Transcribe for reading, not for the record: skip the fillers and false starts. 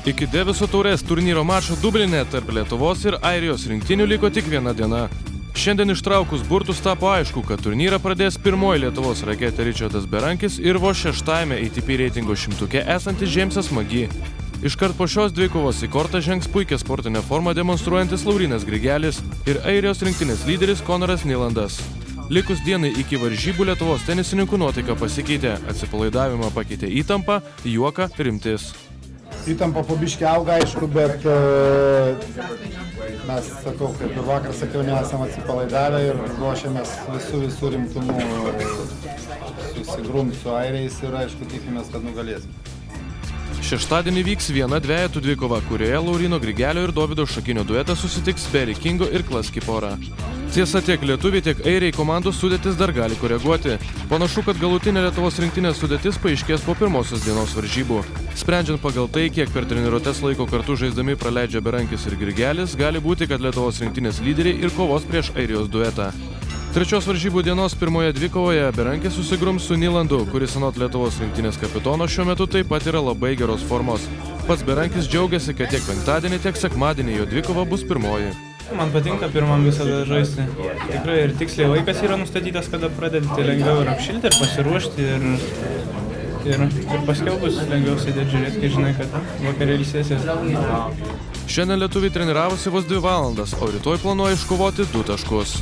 Iki Deviso taurės turnyro mačo Dubline tarp Lietuvos ir Airijos rinktinių liko tik viena diena. Šiandien ištraukus burtus tapo aišku, kad turnyrą pradės pirmoji Lietuvos raketė Ričardas Berankis ir vos šeštajame ATP reitingo šimtuke esantis Džeimsas Magi. Iškart po šios dvikovos į kortą žengs puikią sportinę formą demonstruojantis Laurynas Grigelis ir Airijos rinktinės lyderis Konoras Nilandas. Likus dienai iki varžybų Lietuvos tenisininkų nuotaika pasikeitė, atsipalaidavimą pakeitė įtampa, juoką, rimtis. Įtampa po biškį auga, aišku, bet mes, sakau, kaip ir vakar sakiau, nesam atsipalaidavę ir ruošiamės visų rimtumų susigrumt su airiais ir, aišku, tikimės, kad nugalėsim. Šeštadienį vyks viena dvejetų dvikova, kurioje Lauryno Grigelio ir Dovydo Šakinio duetas susitiks Barry Kingo ir Klasky pora. Tiesa, tiek lietuviai, tiek airiai komandos sudėtis dar gali koreguoti. Panašu, kad galutinė Lietuvos rinktinės sudėtis paaiškės po pirmosios dienos varžybų. Sprendžiant pagal tai, kiek per treniruotes laiko kartu žaisdami praleidžia Berankis ir Grigelis, gali būti, kad Lietuvos rinktinės lyderiai ir kovos prieš airijos duetą. Trečios varžybų dienos pirmoje dvikovoje Berankis susigrums su Nilandu, kuris anot Lietuvos rinktinės kapitono šiuo metu taip pat yra labai geros formos. Pats Berankis džiaugiasi, kad tiek penktadienį, tiek sekmadienį jo dvikova bus pirmoji. Man patinka pirmam visada žaisti. Tikrai ir tiksliai laikas yra nustatytas, kada pradedi, tai lengviau ir apšilti, ir pasiruošti, ir paskiau bus lengviau sėdėti žiūrėti, kai žinai, kad vakarė ilsėsies. Šiandien lietuviai treniravosi vos 2 valandas, o rytoj planuoja iškovoti 2 taškus.